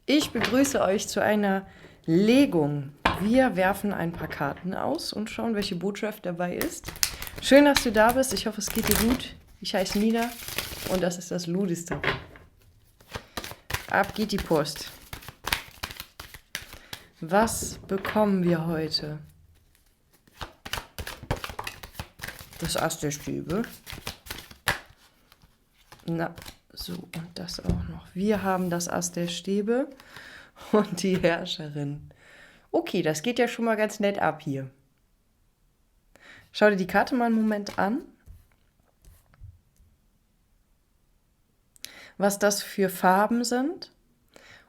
Ich begrüße euch zu einer Legung. Wir werfen ein paar Karten aus und schauen, welche Botschaft dabei ist. Schön, dass du da bist. Ich hoffe, es geht dir gut. Ich heiße Nina und das ist das Ludistarot. Ab geht die Post. Was bekommen wir heute? Das Ass der Stäbe. Na, so, und das auch noch. Wir haben das Ass der Stäbe und die Herrscherin. Okay, das geht ja schon mal ganz nett ab hier. Schau dir die Karte mal einen Moment an. Was das für Farben sind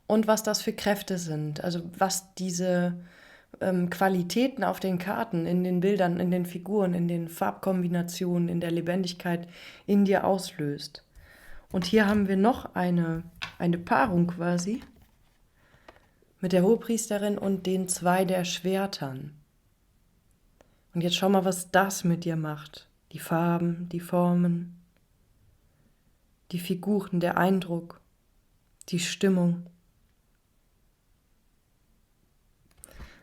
und was das für Kräfte sind. Also was diese Qualitäten auf den Karten, in den Bildern, in den Figuren, in den Farbkombinationen, in der Lebendigkeit in dir auslöst. Und hier haben wir noch eine Paarung quasi mit der Hohepriesterin und den 2 der Schwertern. Und jetzt schau mal, was das mit dir macht. Die Farben, die Formen, die Figuren, der Eindruck, die Stimmung.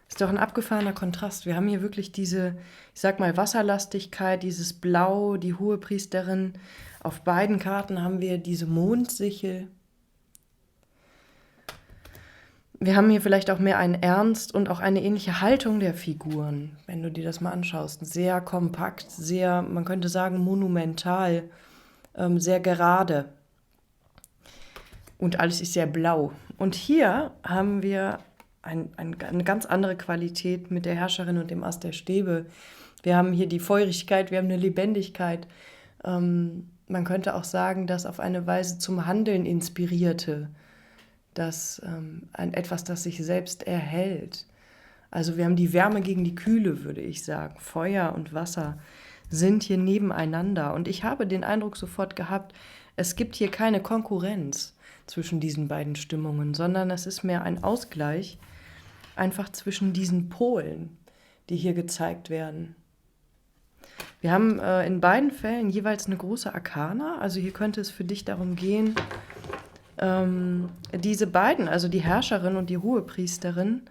Ist doch ein abgefahrener Kontrast. Wir haben hier wirklich diese, ich sag mal, Wasserlastigkeit, dieses Blau, die Hohepriesterin. Auf beiden Karten haben wir diese Mondsichel. Wir haben hier vielleicht auch mehr einen Ernst und auch eine ähnliche Haltung der Figuren, wenn du dir das mal anschaust. Sehr kompakt, sehr, man könnte sagen, monumental, sehr gerade. Und alles ist sehr blau. Und hier haben wir eine ganz andere Qualität mit der Herrscherin und dem Ass der Stäbe. Wir haben hier die Feurigkeit, wir haben eine Lebendigkeit. Man könnte auch sagen, dass auf eine Weise zum Handeln inspirierte. Das etwas, das sich selbst erhält. Also wir haben die Wärme gegen die Kühle, würde ich sagen. Feuer und Wasser sind hier nebeneinander. Und ich habe den Eindruck sofort gehabt, es gibt hier keine Konkurrenz zwischen diesen beiden Stimmungen, sondern es ist mehr ein Ausgleich einfach zwischen diesen Polen, die hier gezeigt werden. Wir haben in beiden Fällen jeweils eine große Arkana. Also hier könnte es für dich darum gehen, diese beiden, also die Herrscherin und die Hohepriesterin,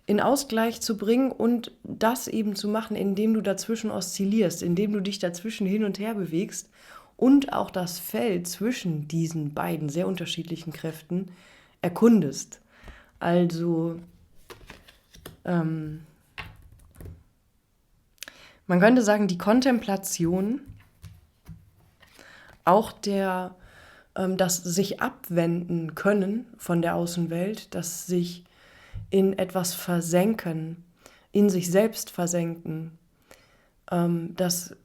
in Ausgleich zu bringen und das eben zu machen, indem du dazwischen oszillierst, indem du dich dazwischen hin und her bewegst und auch das Feld zwischen diesen beiden sehr unterschiedlichen Kräften erkundest. Also man könnte sagen, die Kontemplation, auch das sich abwenden können von der Außenwelt, das sich in etwas versenken, in sich selbst versenken, das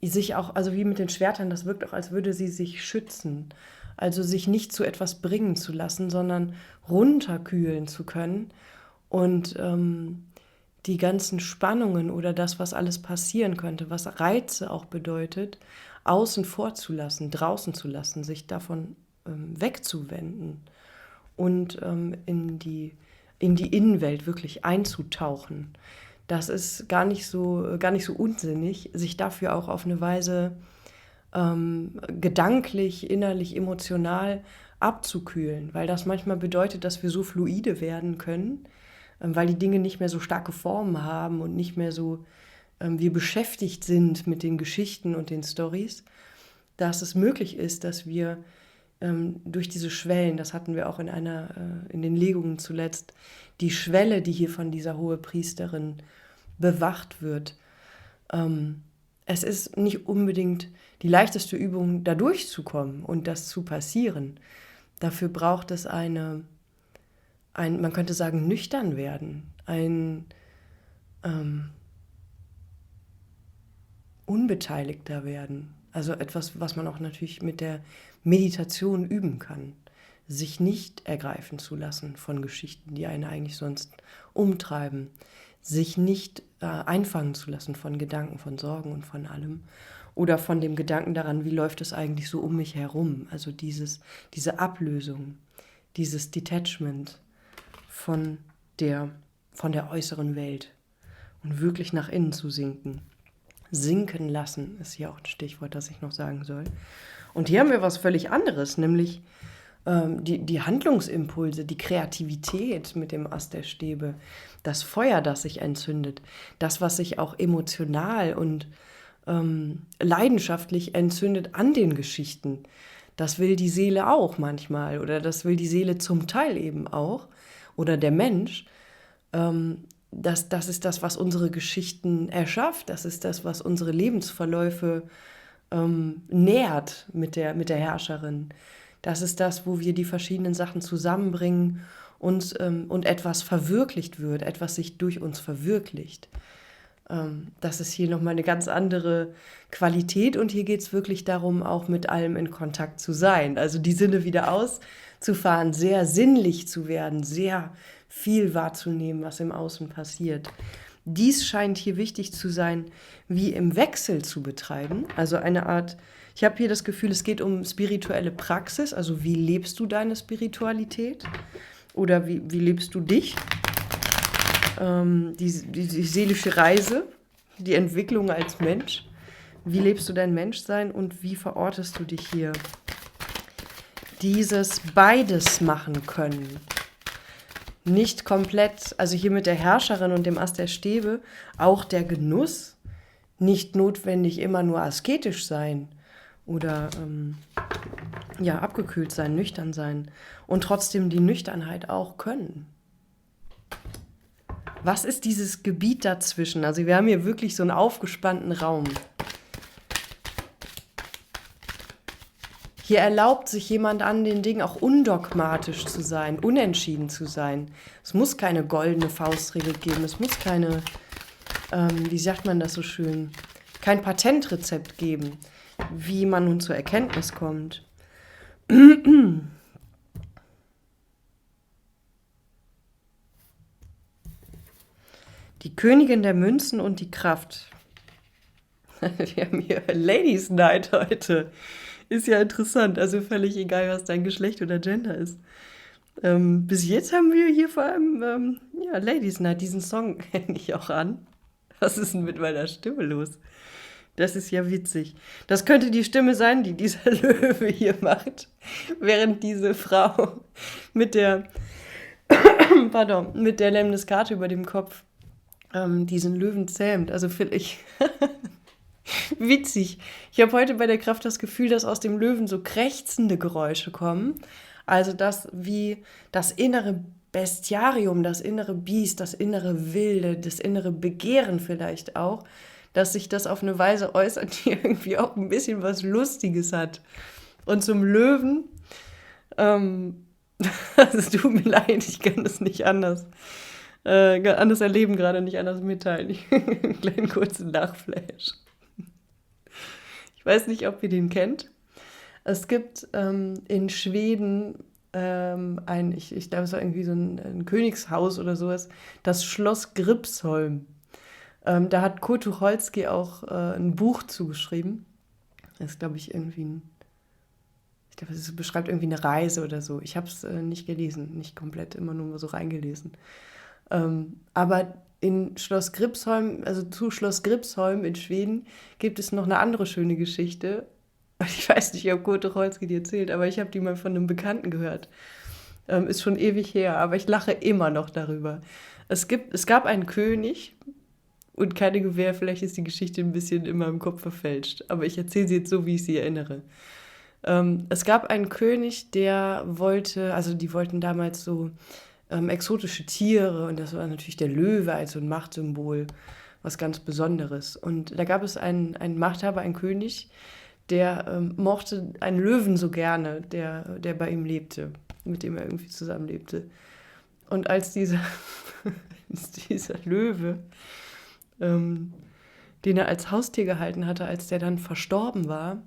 sich auch, also wie mit den Schwertern, das wirkt auch, als würde sie sich schützen, also sich nicht zu etwas bringen zu lassen, sondern runterkühlen zu können und die ganzen Spannungen oder das, was alles passieren könnte, was Reize auch bedeutet, außen vor zu lassen, draußen zu lassen, sich davon wegzuwenden und in die Innenwelt wirklich einzutauchen. Das ist gar nicht so unsinnig, sich dafür auch auf eine Weise gedanklich, innerlich, emotional abzukühlen, weil das manchmal bedeutet, dass wir so fluide werden können, weil die Dinge nicht mehr so starke Formen haben und nicht mehr so wir beschäftigt sind mit den Geschichten und den Storys, dass es möglich ist, dass wir durch diese Schwellen, das hatten wir auch in den Legungen zuletzt, die Schwelle, die hier von dieser Hohepriesterin bewacht wird. Es ist nicht unbedingt die leichteste Übung, da durchzukommen und das zu passieren. Dafür braucht es man könnte sagen, nüchtern werden, unbeteiligter werden. Also etwas, was man auch natürlich mit der Meditation üben kann. Sich nicht ergreifen zu lassen von Geschichten, die einen eigentlich sonst umtreiben. Sich nicht einfangen zu lassen von Gedanken, von Sorgen und von allem. Oder von dem Gedanken daran, wie läuft es eigentlich so um mich herum. Also diese Ablösung, dieses Detachment von der äußeren Welt und wirklich nach innen zu sinken. Sinken lassen ist hier auch ein Stichwort, das ich noch sagen soll. Und hier haben wir was völlig anderes, nämlich die Handlungsimpulse, die Kreativität mit dem Ast der Stäbe, das Feuer, das sich entzündet, das, was sich auch emotional und leidenschaftlich entzündet an den Geschichten. Das will die Seele auch manchmal oder das will die Seele zum Teil eben auch oder der Mensch. Das ist das, was unsere Geschichten erschafft, das ist das, was unsere Lebensverläufe nährt mit der Herrscherin. Das ist das, wo wir die verschiedenen Sachen zusammenbringen und etwas verwirklicht wird, etwas sich durch uns verwirklicht. Das ist hier nochmal eine ganz andere Qualität und hier geht es wirklich darum, auch mit allem in Kontakt zu sein. Also die Sinne wieder auszufahren, sehr sinnlich zu werden, sehr viel wahrzunehmen, was im Außen passiert. Dies scheint hier wichtig zu sein, wie im Wechsel zu betreiben. Also eine Art, ich habe hier das Gefühl, es geht um spirituelle Praxis, also wie lebst du deine Spiritualität oder wie lebst du dich? Die seelische Reise, die Entwicklung als Mensch. Wie lebst du dein Menschsein und wie verortest du dich hier? Dieses beides machen können. Nicht komplett, also hier mit der Herrscherin und dem Ast der Stäbe, auch der Genuss, nicht notwendig immer nur asketisch sein oder abgekühlt sein, nüchtern sein und trotzdem die Nüchternheit auch können. Was ist dieses Gebiet dazwischen? Also wir haben hier wirklich so einen aufgespannten Raum. Hier erlaubt sich jemand an den Dingen auch undogmatisch zu sein, unentschieden zu sein. Es muss keine goldene Faustregel geben, es muss keine, wie sagt man das so schön, kein Patentrezept geben, wie man nun zur Erkenntnis kommt. Die Königin der Münzen und die Kraft. Wir haben hier Ladies Night heute. Ist ja interessant, also völlig egal, was dein Geschlecht oder Gender ist. Bis jetzt haben wir hier vor allem Ladies Night. Diesen Song kenne ich auch an. Was ist denn mit meiner Stimme los? Das ist ja witzig. Das könnte die Stimme sein, die dieser Löwe hier macht, während diese Frau mit der Lemniskate über dem Kopf diesen Löwen zähmt. Also finde ich witzig. Ich habe heute bei der Kraft das Gefühl, dass aus dem Löwen so krächzende Geräusche kommen. Also das wie das innere Bestiarium, das innere Biest, das innere Wilde, das innere Begehren vielleicht auch, dass sich das auf eine Weise äußert, die irgendwie auch ein bisschen was Lustiges hat. Und zum Löwen, es tut mir leid, ich kann das nicht anders erleben gerade, nicht anders mitteilen. Einen kleinen kurzen Nachflash. Ich weiß nicht, ob ihr den kennt. Es gibt in Schweden ich glaube, es war irgendwie so ein Königshaus oder sowas, das Schloss Gripsholm. Da hat Kurt Tucholsky auch ein Buch zugeschrieben. Das ist, glaube ich, es beschreibt irgendwie eine Reise oder so. Ich habe es nicht gelesen, nicht komplett, immer nur so reingelesen. Aber in Schloss Gripsholm, also zu Schloss Gripsholm in Schweden, gibt es noch eine andere schöne Geschichte. Ich weiß nicht, ob Kurt Tucholsky die erzählt, aber ich habe die mal von einem Bekannten gehört. Ist schon ewig her, aber ich lache immer noch darüber. Es gab einen König und keine Gewähr, vielleicht ist die Geschichte ein bisschen in meinem Kopf verfälscht, aber ich erzähle sie jetzt so, wie ich sie erinnere. Es gab einen König, die wollten damals so exotische Tiere und das war natürlich der Löwe als so ein Machtsymbol, was ganz Besonderes. Und da gab es einen Machthaber, einen König, der mochte einen Löwen so gerne, der bei ihm lebte, mit dem er irgendwie zusammenlebte. Und als dieser Löwe, den er als Haustier gehalten hatte, als der dann verstorben war,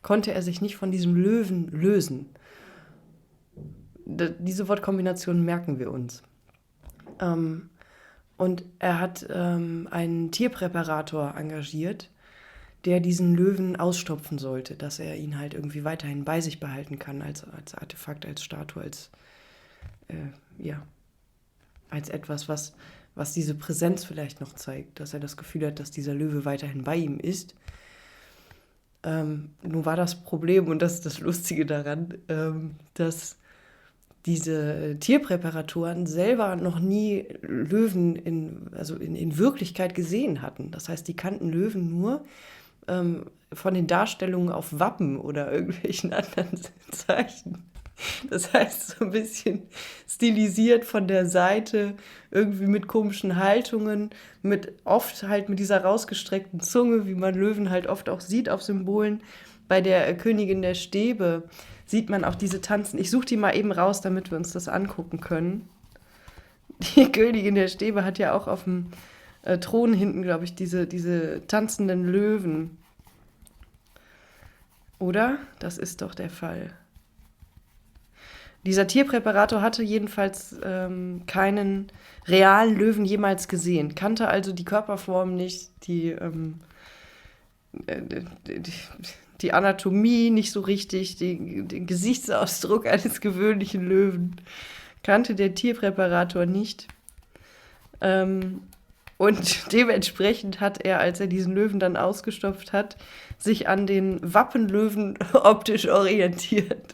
konnte er sich nicht von diesem Löwen lösen. Diese Wortkombination merken wir uns. Und er hat einen Tierpräparator engagiert, der diesen Löwen ausstopfen sollte, dass er ihn halt irgendwie weiterhin bei sich behalten kann, als Artefakt, als Statue, als etwas, was diese Präsenz vielleicht noch zeigt, dass er das Gefühl hat, dass dieser Löwe weiterhin bei ihm ist. Nun war das Problem, und das ist das Lustige daran, dass diese Tierpräparatoren selber noch nie Löwen in Wirklichkeit gesehen hatten. Das heißt, die kannten Löwen nur von den Darstellungen auf Wappen oder irgendwelchen anderen Zeichen. Das heißt, so ein bisschen stilisiert von der Seite, irgendwie mit komischen Haltungen, oft halt mit dieser rausgestreckten Zunge, wie man Löwen halt oft auch sieht auf Symbolen. Bei der Königin der Stäbe sieht man auch diese Tanzen. Ich suche die mal eben raus, damit wir uns das angucken können. Die Königin der Stäbe hat ja auch auf dem Thron hinten, glaube ich, diese tanzenden Löwen. Oder? Das ist doch der Fall. Dieser Tierpräparator hatte jedenfalls keinen realen Löwen jemals gesehen, kannte also die Körperform nicht, die Anatomie nicht so richtig, den Gesichtsausdruck eines gewöhnlichen Löwen kannte der Tierpräparator nicht. Und dementsprechend hat er, als er diesen Löwen dann ausgestopft hat, sich an den Wappenlöwen optisch orientiert.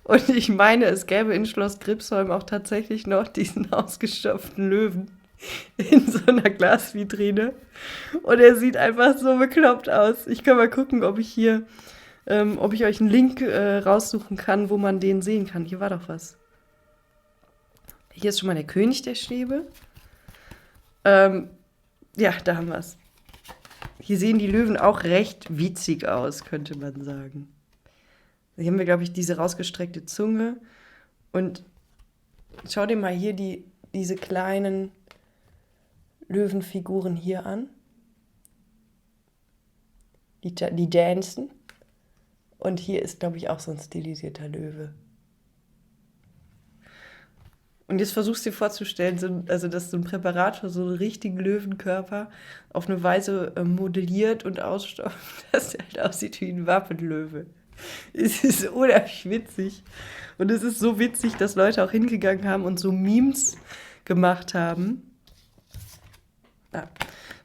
Und ich meine, es gäbe in Schloss Gripsholm auch tatsächlich noch diesen ausgestopften Löwen in so einer Glasvitrine. Und er sieht einfach so bekloppt aus. Ich kann mal gucken, ob ich euch einen Link raussuchen kann, wo man den sehen kann. Hier war doch was. Hier ist schon mal der König der Stäbe. Ja, da haben wir es. Hier sehen die Löwen auch recht witzig aus, könnte man sagen. Hier haben wir, glaube ich, diese rausgestreckte Zunge. Und schau dir mal hier diese kleinen Löwenfiguren hier an. Die dancen. Und hier ist, glaube ich, auch so ein stilisierter Löwe. Und jetzt versuchst du dir vorzustellen, dass so ein Präparator so einen richtigen Löwenkörper auf eine Weise modelliert und ausstopft, dass er halt aussieht wie ein Wappenlöwe. Es ist unheimlich witzig. Und es ist so witzig, dass Leute auch hingegangen haben und so Memes gemacht haben.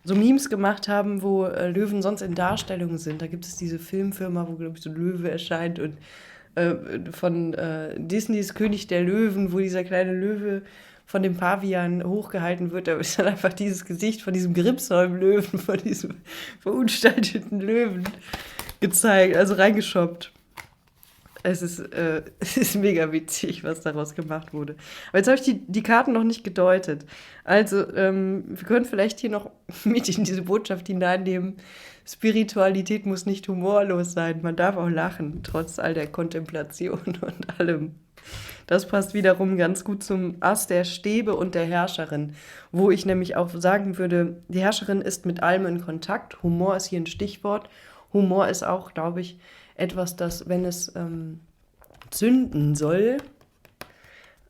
So Memes gemacht haben, wo Löwen sonst in Darstellungen sind. Da gibt es diese Filmfirma, wo, glaube ich, so ein Löwe erscheint und von Disneys König der Löwen, wo dieser kleine Löwe von dem Pavian hochgehalten wird. Da ist dann einfach dieses Gesicht von diesem Gripsholm-Löwen, von diesem verunstalteten Löwen gezeigt, also reingeschoppt. Es ist mega witzig, was daraus gemacht wurde. Aber jetzt habe ich die Karten noch nicht gedeutet. Also, wir können vielleicht hier noch mit in diese Botschaft hineinnehmen. Spiritualität muss nicht humorlos sein. Man darf auch lachen, trotz all der Kontemplation und allem. Das passt wiederum ganz gut zum Ass der Stäbe und der Herrscherin, wo ich nämlich auch sagen würde, die Herrscherin ist mit allem in Kontakt. Humor ist hier ein Stichwort. Humor ist auch, glaube ich, etwas, das, wenn es zünden soll,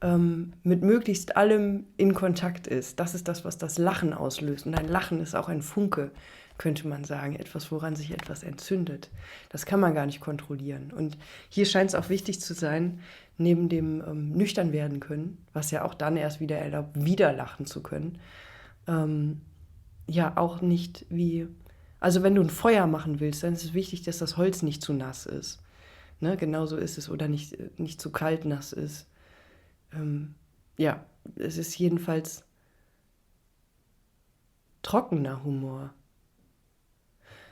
mit möglichst allem in Kontakt ist. Das ist das, was das Lachen auslöst. Und ein Lachen ist auch ein Funke, könnte man sagen. Etwas, woran sich etwas entzündet. Das kann man gar nicht kontrollieren. Und hier scheint es auch wichtig zu sein, neben dem nüchtern werden können, was ja auch dann erst wieder erlaubt, wieder lachen zu können, ja auch nicht wie... Also wenn du ein Feuer machen willst, dann ist es wichtig, dass das Holz nicht zu nass ist. Ne? Genauso ist es. Oder nicht zu kalt nass ist. Ja, es ist jedenfalls trockener Humor.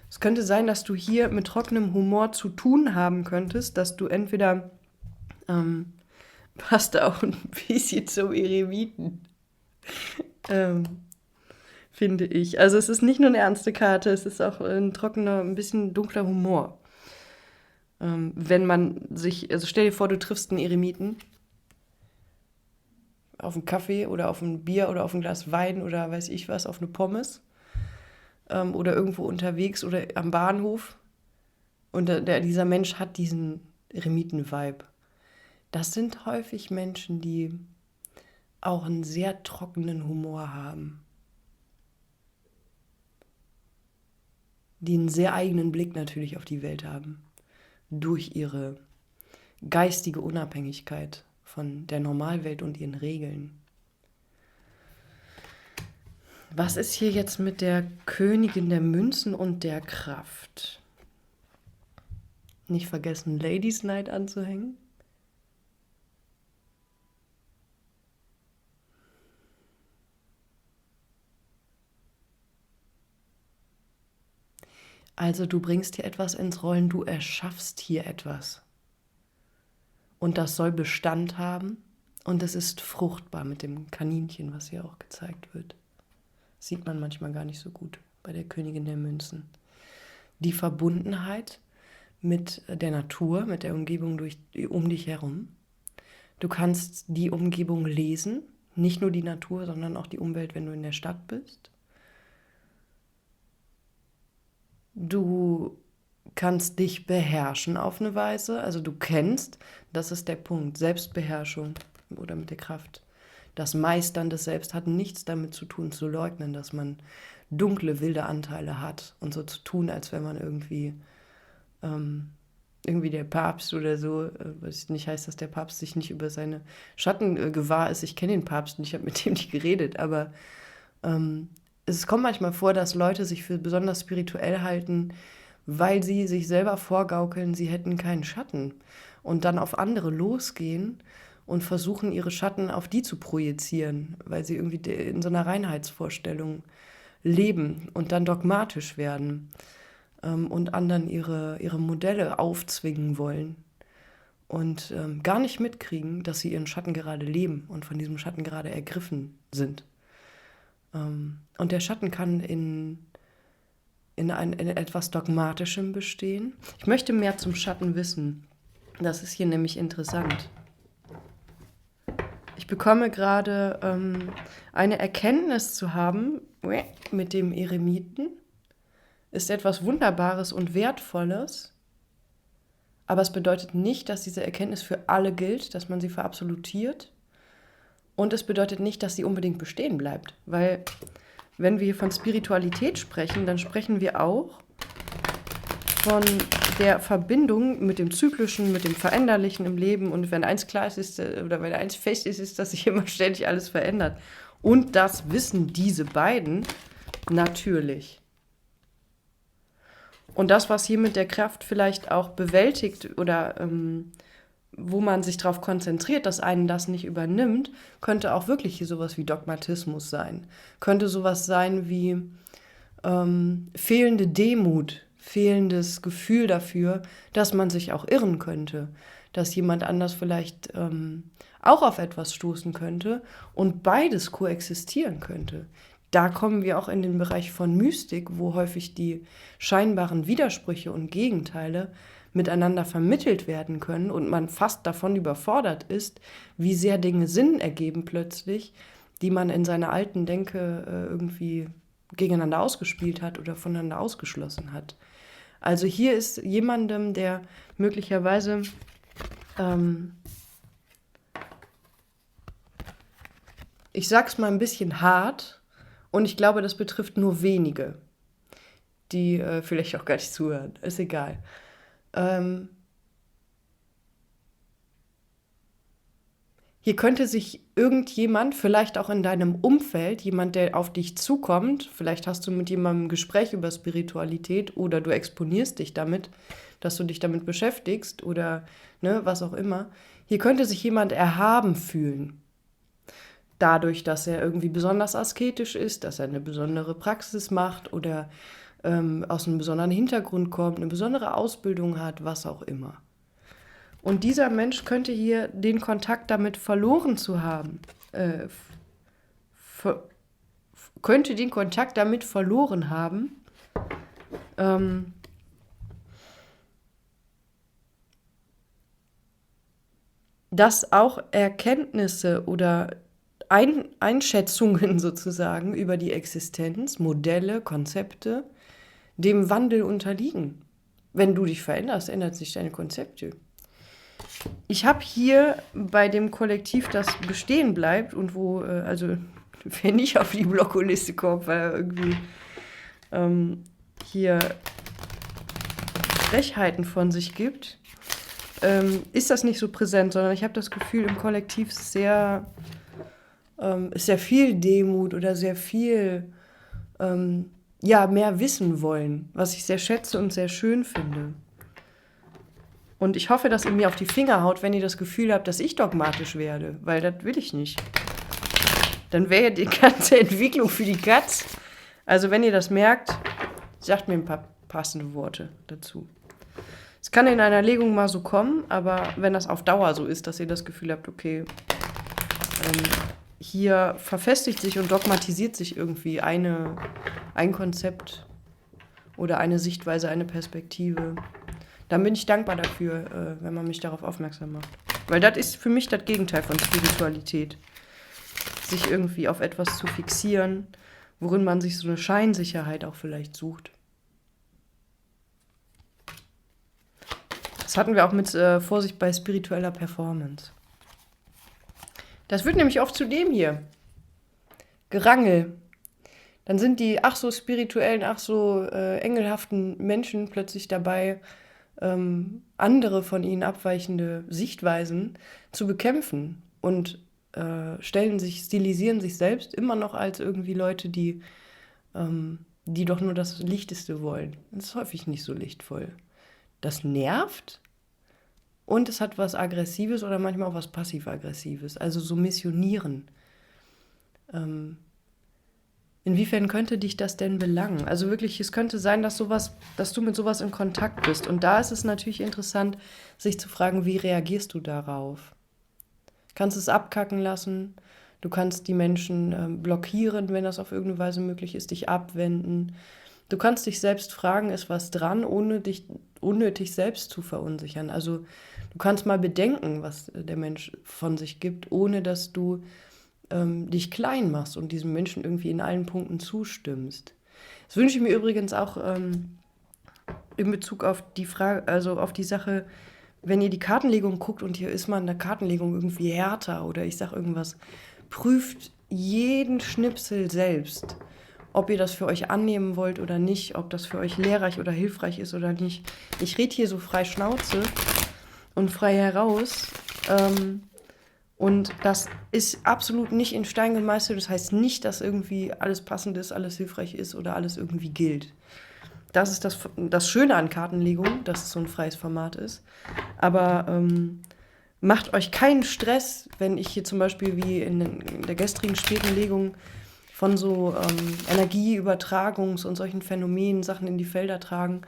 Es könnte sein, dass du hier mit trockenem Humor zu tun haben könntest, dass du entweder passt auch ein bisschen zum Eremiten. Finde ich. Also es ist nicht nur eine ernste Karte, es ist auch ein trockener, ein bisschen dunkler Humor. Wenn man sich, also stell dir vor, du triffst einen Eremiten auf einen Kaffee oder auf ein Bier oder auf ein Glas Wein oder weiß ich was, auf eine Pommes oder irgendwo unterwegs oder am Bahnhof und dieser Mensch hat diesen Eremiten-Vibe. Das sind häufig Menschen, die auch einen sehr trockenen Humor haben. Die einen sehr eigenen Blick natürlich auf die Welt haben. Durch ihre geistige Unabhängigkeit von der Normalwelt und ihren Regeln. Was ist hier jetzt mit der Königin der Münzen und der Kraft? Nicht vergessen, Ladies Night anzuhängen. Also du bringst hier etwas ins Rollen, du erschaffst hier etwas. Und das soll Bestand haben und es ist fruchtbar mit dem Kaninchen, was hier auch gezeigt wird. Sieht man manchmal gar nicht so gut bei der Königin der Münzen. Die Verbundenheit mit der Natur, mit der Umgebung um dich herum. Du kannst die Umgebung lesen, nicht nur die Natur, sondern auch die Umwelt, wenn du in der Stadt bist. Du kannst dich beherrschen auf eine Weise, also du kennst, das ist der Punkt, Selbstbeherrschung oder mit der Kraft. Das Meistern des Selbst hat nichts damit zu tun, zu leugnen, dass man dunkle, wilde Anteile hat und so zu tun, als wenn man irgendwie der Papst oder so, was nicht heißt, dass der Papst sich nicht über seine Schatten gewahr ist. Ich kenne den Papst und ich habe mit dem nicht geredet, aber es kommt manchmal vor, dass Leute sich für besonders spirituell halten, weil sie sich selber vorgaukeln, sie hätten keinen Schatten und dann auf andere losgehen und versuchen, ihre Schatten auf die zu projizieren, weil sie irgendwie in so einer Reinheitsvorstellung leben und dann dogmatisch werden und anderen ihre Modelle aufzwingen wollen und gar nicht mitkriegen, dass sie ihren Schatten gerade leben und von diesem Schatten gerade ergriffen sind. Und der Schatten kann in etwas Dogmatischem bestehen. Ich möchte mehr zum Schatten wissen. Das ist hier nämlich interessant. Ich bekomme gerade eine Erkenntnis zu haben mit dem Eremiten. Ist etwas Wunderbares und Wertvolles. Aber es bedeutet nicht, dass diese Erkenntnis für alle gilt, dass man sie verabsolutiert. Und es bedeutet nicht, dass sie unbedingt bestehen bleibt. Weil wenn wir von Spiritualität sprechen, dann sprechen wir auch von der Verbindung mit dem Zyklischen, mit dem Veränderlichen im Leben. Und wenn eins klar ist, oder wenn eins fest ist, ist, dass sich immer ständig alles verändert. Und das wissen diese beiden natürlich. Und das, was hier mit der Kraft vielleicht auch bewältigt oder wo man sich darauf konzentriert, dass einen das nicht übernimmt, könnte auch wirklich hier sowas wie Dogmatismus sein. Könnte sowas sein wie fehlende Demut, fehlendes Gefühl dafür, dass man sich auch irren könnte, dass jemand anders vielleicht auch auf etwas stoßen könnte und beides koexistieren könnte. Da kommen wir auch in den Bereich von Mystik, wo häufig die scheinbaren Widersprüche und Gegenteile miteinander vermittelt werden können und man fast davon überfordert ist, wie sehr Dinge Sinn ergeben plötzlich, die man in seiner alten Denke irgendwie gegeneinander ausgespielt hat oder voneinander ausgeschlossen hat. Also hier ist jemandem, der möglicherweise ich sag's mal ein bisschen hart, und ich glaube, das betrifft nur wenige, die vielleicht auch gar nicht zuhören. Ist egal. Hier könnte sich irgendjemand, vielleicht auch in deinem Umfeld, jemand, der auf dich zukommt, vielleicht hast du mit jemandem ein Gespräch über Spiritualität oder du exponierst dich damit, dass du dich damit beschäftigst oder was auch immer. Hier könnte sich jemand erhaben fühlen. Dadurch, dass er irgendwie besonders asketisch ist, dass er eine besondere Praxis macht oder aus einem besonderen Hintergrund kommt, eine besondere Ausbildung hat, was auch immer. Und dieser Mensch könnte hier den Kontakt damit verloren zu haben, könnte den Kontakt damit verloren haben, dass auch Erkenntnisse oder Einschätzungen sozusagen über die Existenz, Modelle, Konzepte, dem Wandel unterliegen. Wenn du dich veränderst, ändert sich deine Konzepte. Ich habe hier bei dem Kollektiv, das bestehen bleibt und wo, also wer nicht auf die Blockoliste kommt, weil er irgendwie hier Frechheiten von sich gibt, ist das nicht so präsent, sondern ich habe das Gefühl, im Kollektiv ist sehr viel Demut oder sehr viel mehr wissen wollen, was ich sehr schätze und sehr schön finde. Und ich hoffe, dass ihr mir auf die Finger haut, wenn ihr das Gefühl habt, dass ich dogmatisch werde, weil das will ich nicht. Dann wäre ja die ganze Entwicklung für die Katz. Also wenn ihr das merkt, sagt mir ein paar passende Worte dazu. Es kann in einer Legung mal so kommen, aber wenn das auf Dauer so ist, dass ihr das Gefühl habt, okay, hier verfestigt sich und dogmatisiert sich irgendwie ein Konzept oder eine Sichtweise, eine Perspektive, dann bin ich dankbar dafür, wenn man mich darauf aufmerksam macht. Weil das ist für mich das Gegenteil von Spiritualität. Sich irgendwie auf etwas zu fixieren, worin man sich so eine Scheinsicherheit auch vielleicht sucht. Das hatten wir auch mit Vorsicht bei spiritueller Performance. Das wird nämlich oft zu dem hier. Gerangel. Dann sind die ach so spirituellen, ach so engelhaften Menschen plötzlich dabei, andere von ihnen abweichende Sichtweisen zu bekämpfen und stilisieren sich selbst immer noch als irgendwie Leute, die doch nur das Lichteste wollen. Das ist häufig nicht so lichtvoll. Das nervt und es hat was Aggressives oder manchmal auch was Passiv-Aggressives. Also so missionieren. Inwiefern könnte dich das denn belangen? Also wirklich, es könnte sein, dass du mit sowas in Kontakt bist. Und da ist es natürlich interessant, sich zu fragen, wie reagierst du darauf? Kannst es abkacken lassen? Du kannst die Menschen blockieren, wenn das auf irgendeine Weise möglich ist, dich abwenden. Du kannst dich selbst fragen, ist was dran, ohne dich unnötig selbst zu verunsichern. Also du kannst mal bedenken, was der Mensch von sich gibt, ohne dass du dich klein machst und diesem Menschen irgendwie in allen Punkten zustimmst. Das wünsche ich mir übrigens auch in Bezug auf die Frage, also auf die Sache, wenn ihr die Kartenlegung guckt und hier ist mal in der Kartenlegung irgendwie härter oder ich sag irgendwas, prüft jeden Schnipsel selbst, ob ihr das für euch annehmen wollt oder nicht, ob das für euch lehrreich oder hilfreich ist oder nicht. Ich rede hier so frei Schnauze und frei heraus. Und das ist absolut nicht in Stein gemeißelt. Das heißt nicht, dass irgendwie alles passend ist, alles hilfreich ist oder alles irgendwie gilt. Das ist das Schöne an Kartenlegung, dass es so ein freies Format ist. Aber macht euch keinen Stress, wenn ich hier zum Beispiel wie in der gestrigen späten Legung von so Energieübertragungs- und solchen Phänomenen Sachen in die Felder tragen.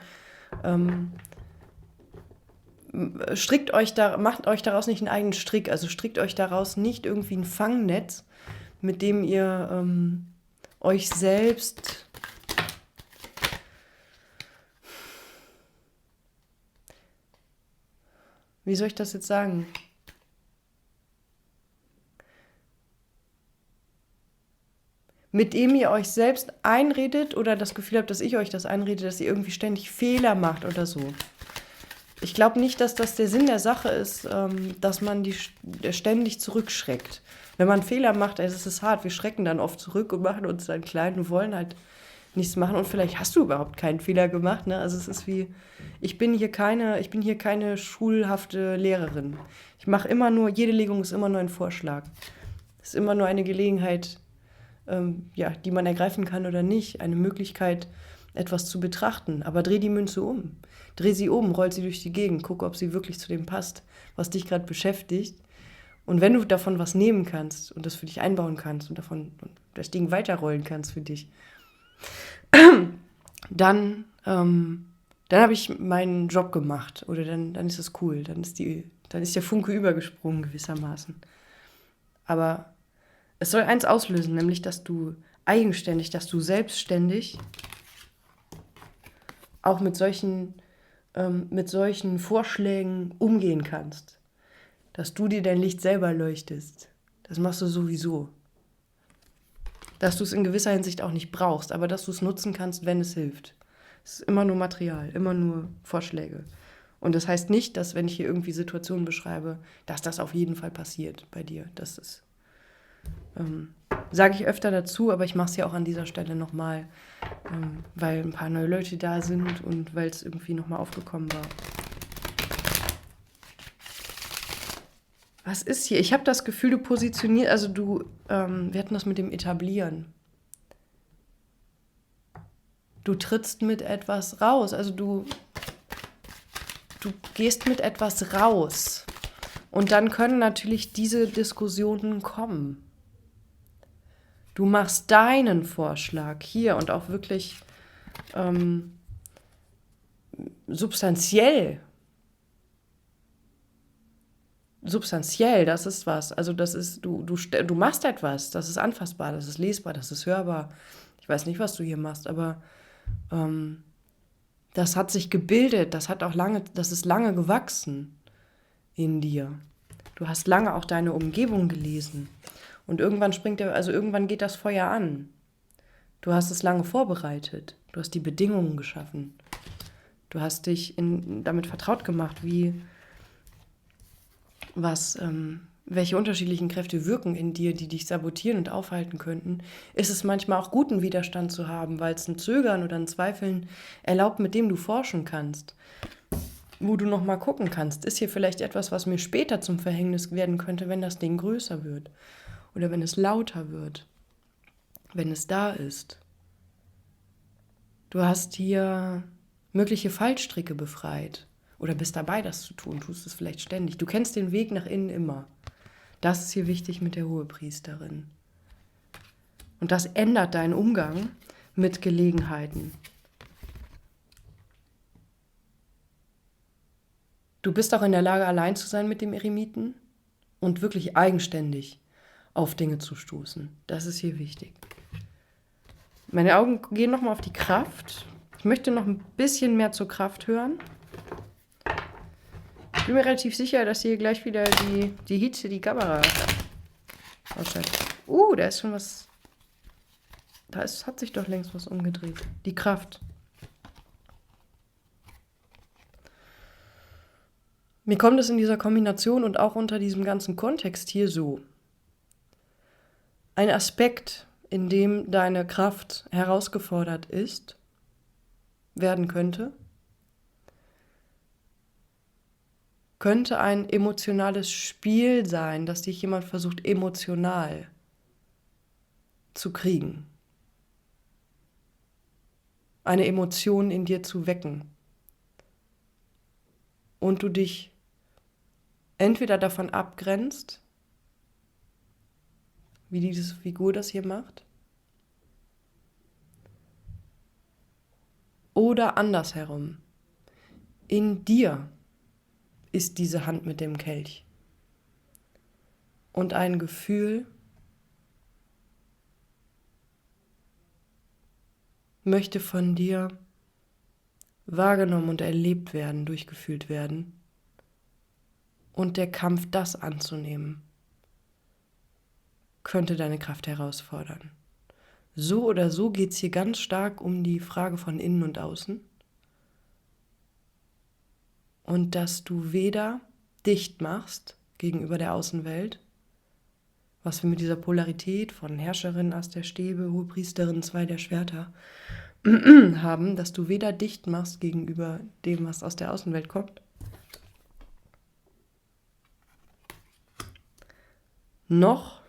Macht euch daraus nicht einen eigenen Strick, also strickt euch daraus nicht irgendwie ein Fangnetz, mit dem ihr euch selbst wie soll ich das jetzt sagen? Mit dem ihr euch selbst einredet oder das Gefühl habt, dass ich euch das einrede, dass ihr irgendwie ständig Fehler macht oder so. Ich glaube nicht, dass das der Sinn der Sache ist, dass man ständig zurückschreckt. Wenn man Fehler macht, es ist hart, wir schrecken dann oft zurück und machen uns dann klein und wollen halt nichts machen und vielleicht hast du überhaupt keinen Fehler gemacht, ne? Also es ist wie, ich bin hier keine schulhafte Lehrerin. Ich mache immer nur, jede Legung ist immer nur ein Vorschlag. Es ist immer nur eine Gelegenheit, die man ergreifen kann oder nicht, eine Möglichkeit, etwas zu betrachten. Aber dreh die Münze um. Dreh sie um, roll sie durch die Gegend, guck, ob sie wirklich zu dem passt, was dich gerade beschäftigt. Und wenn du davon was nehmen kannst und das für dich einbauen kannst und das Ding weiterrollen kannst für dich, dann habe ich meinen Job gemacht. Oder dann ist es cool. Dann ist der Funke übergesprungen gewissermaßen. Aber es soll eins auslösen, nämlich, dass du eigenständig, dass du selbstständig auch mit solchen Vorschlägen umgehen kannst. Dass du dir dein Licht selber leuchtest. Das machst du sowieso. Dass du es in gewisser Hinsicht auch nicht brauchst, aber dass du es nutzen kannst, wenn es hilft. Es ist immer nur Material, immer nur Vorschläge. Und das heißt nicht, dass, wenn ich hier irgendwie Situationen beschreibe, dass das auf jeden Fall passiert bei dir. Das ist sage ich öfter dazu, aber ich mache es ja auch an dieser Stelle nochmal, weil ein paar neue Leute da sind und weil es irgendwie nochmal aufgekommen war. Was ist hier? Ich habe das Gefühl, du positionierst, also wir hatten das mit dem Etablieren. Du trittst mit etwas raus, also du gehst mit etwas raus. Und dann können natürlich diese Diskussionen kommen. Du machst deinen Vorschlag hier und auch wirklich substanziell, das ist was. Also das ist, du machst etwas, das ist anfassbar, das ist lesbar, das ist hörbar. Ich weiß nicht, was du hier machst, aber das hat sich gebildet, das ist lange gewachsen in dir. Du hast lange auch deine Umgebung gelesen. Und irgendwann geht das Feuer an. Du hast es lange vorbereitet. Du hast die Bedingungen geschaffen. Du hast dich damit vertraut gemacht, welche unterschiedlichen Kräfte wirken in dir, die dich sabotieren und aufhalten könnten. Ist es manchmal auch gut, einen Widerstand zu haben, weil es ein Zögern oder ein Zweifeln erlaubt, mit dem du forschen kannst. Wo du nochmal gucken kannst, ist hier vielleicht etwas, was mir später zum Verhängnis werden könnte, wenn das Ding größer wird. Oder wenn es lauter wird. Wenn es da ist. Du hast hier mögliche Fallstricke befreit. Oder bist dabei, das zu tun, tust es vielleicht ständig. Du kennst den Weg nach innen immer. Das ist hier wichtig mit der Hohepriesterin. Und das ändert deinen Umgang mit Gelegenheiten. Du bist auch in der Lage, allein zu sein mit dem Eremiten und wirklich eigenständig auf Dinge zu stoßen. Das ist hier wichtig. Meine Augen gehen nochmal auf die Kraft. Ich möchte noch ein bisschen mehr zur Kraft hören. Ich bin mir relativ sicher, dass hier gleich wieder die Hitze, die Kamera ausschaltet. Da ist schon was. Hat sich doch längst was umgedreht. Die Kraft. Mir kommt es in dieser Kombination und auch unter diesem ganzen Kontext hier so. Ein Aspekt, in dem deine Kraft herausgefordert werden könnte ein emotionales Spiel sein, dass dich jemand versucht, emotional zu kriegen. Eine Emotion in dir zu wecken. Und du dich entweder davon abgrenzt, wie diese Figur das hier macht, oder andersherum. In dir ist diese Hand mit dem Kelch. Und ein Gefühl möchte von dir wahrgenommen und erlebt werden, durchgefühlt werden. Und der Kampf, das anzunehmen, könnte deine Kraft herausfordern. So oder so geht es hier ganz stark um die Frage von innen und außen. Und dass du weder dicht machst gegenüber der Außenwelt, was wir mit dieser Polarität von Herrscherin, Ass der Stäbe, Hohepriesterin, 2 der Schwerter haben, dass du weder dicht machst gegenüber dem, was aus der Außenwelt kommt, noch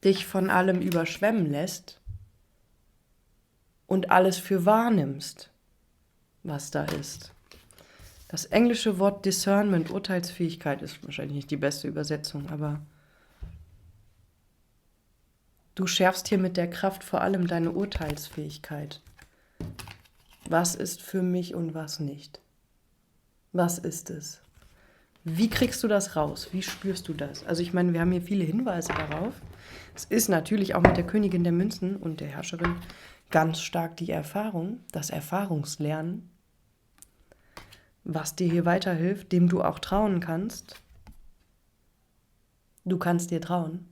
dich von allem überschwemmen lässt und alles für wahrnimmst, was da ist. Das englische Wort Discernment, Urteilsfähigkeit, ist wahrscheinlich nicht die beste Übersetzung, aber du schärfst hier mit der Kraft vor allem deine Urteilsfähigkeit. Was ist für mich und was nicht? Was ist es? Wie kriegst du das raus? Wie spürst du das? Also ich meine, wir haben hier viele Hinweise darauf. Es ist natürlich auch mit der Königin der Münzen und der Herrscherin ganz stark die Erfahrung, das Erfahrungslernen, was dir hier weiterhilft, dem du auch trauen kannst. Du kannst dir trauen.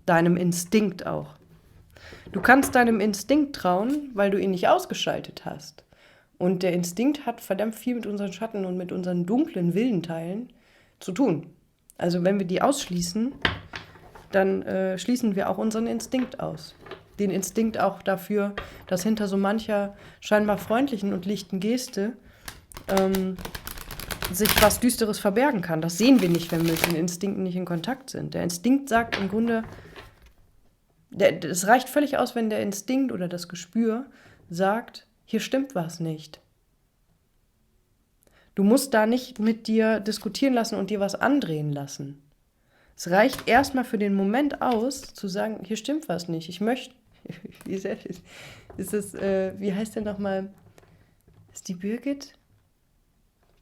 Deinem Instinkt auch. Du kannst deinem Instinkt trauen, weil du ihn nicht ausgeschaltet hast. Und der Instinkt hat verdammt viel mit unseren Schatten und mit unseren dunklen Willenteilen zu tun. Also wenn wir die ausschließen, dann schließen wir auch unseren Instinkt aus. Den Instinkt auch dafür, dass hinter so mancher scheinbar freundlichen und lichten Geste sich was Düsteres verbergen kann. Das sehen wir nicht, wenn wir mit den Instinkten nicht in Kontakt sind. Der Instinkt sagt im Grunde, es reicht völlig aus, wenn der Instinkt oder das Gespür sagt, hier stimmt was nicht. Du musst da nicht mit dir diskutieren lassen und dir was andrehen lassen. Es reicht erstmal für den Moment aus, zu sagen, hier stimmt was nicht. Ich möchte, wie heißt denn nochmal, ist die Birgit?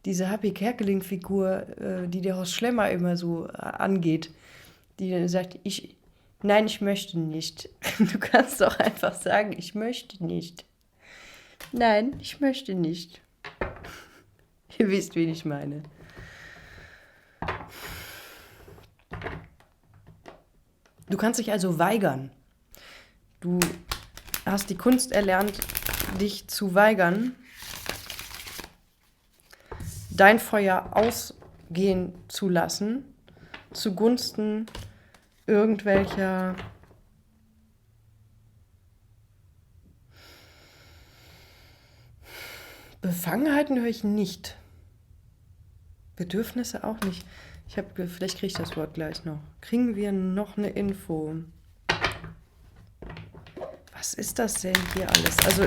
Diese Happy Kerkeling-Figur, die der Horst Schlemmer immer so angeht, die dann sagt, nein, ich möchte nicht. Du kannst doch einfach sagen, ich möchte nicht. Nein, ich möchte nicht. Ihr wisst, wen ich meine. Du kannst dich also weigern. Du hast die Kunst erlernt, dich zu weigern, dein Feuer ausgehen zu lassen, zugunsten irgendwelcher Befangenheiten höre ich nicht. Bedürfnisse auch nicht. Vielleicht kriege ich das Wort gleich noch. Kriegen wir noch eine Info? Was ist das denn hier alles? Also,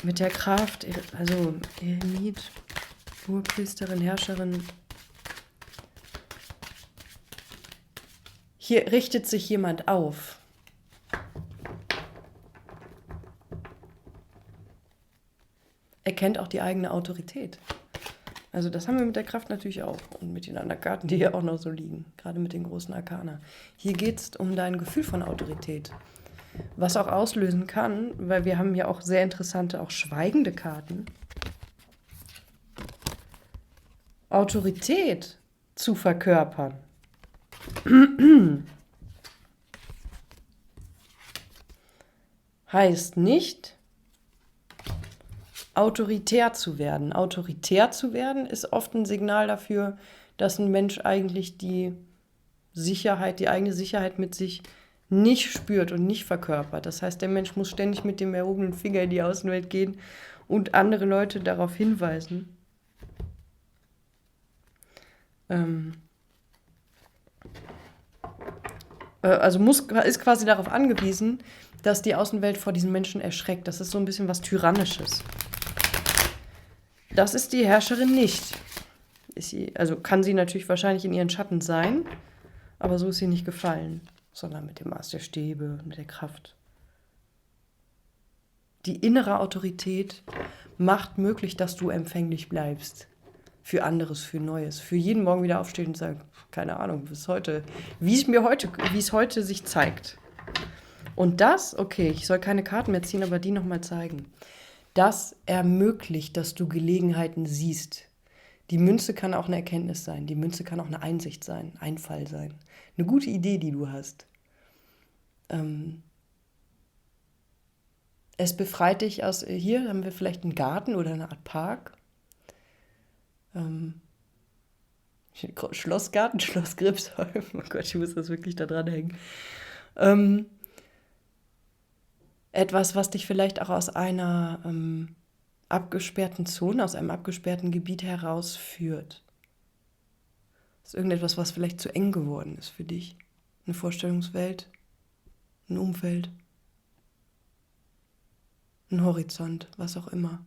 mit der Kraft, also Eremit, Urpriesterin, Herrscherin. Hier richtet sich jemand auf. Er kennt auch die eigene Autorität. Also das haben wir mit der Kraft natürlich auch und mit den anderen Karten, die hier auch noch so liegen, gerade mit den großen Arkana. Hier geht es um dein Gefühl von Autorität, was auch auslösen kann, weil wir haben ja auch sehr interessante, auch schweigende Karten. Autorität zu verkörpern. Heißt nicht, autoritär zu werden. Autoritär zu werden ist oft ein Signal dafür, dass ein Mensch eigentlich die eigene Sicherheit mit sich nicht spürt und nicht verkörpert. Das heißt, der Mensch muss ständig mit dem erhobenen Finger in die Außenwelt gehen und andere Leute darauf hinweisen. Ist quasi darauf angewiesen, dass die Außenwelt vor diesen Menschen erschreckt. Das ist so ein bisschen was Tyrannisches. Das ist die Herrscherin nicht. Kann sie natürlich wahrscheinlich in ihren Schatten sein, aber so ist sie nicht gefallen, sondern mit dem Maß der Stäbe, mit der Kraft. Die innere Autorität macht möglich, dass du empfänglich bleibst für anderes, für Neues. Für jeden Morgen wieder aufstehen und sagen, keine Ahnung, wie es heute sich zeigt. Und das, okay, ich soll keine Karten mehr ziehen, aber die nochmal zeigen. Das ermöglicht, dass du Gelegenheiten siehst. Die Münze kann auch eine Erkenntnis sein. Die Münze kann auch eine Einsicht sein, Einfall sein. Eine gute Idee, die du hast. Es befreit dich aus, hier haben wir vielleicht einen Garten oder eine Art Park. Schlossgarten, Schloss Gripsholm. Oh Gott, ich muss das wirklich da dran hängen. Etwas, was dich vielleicht auch aus einer abgesperrten Zone, aus einem abgesperrten Gebiet herausführt. Das ist irgendetwas, was vielleicht zu eng geworden ist für dich. Eine Vorstellungswelt, ein Umfeld, ein Horizont, was auch immer.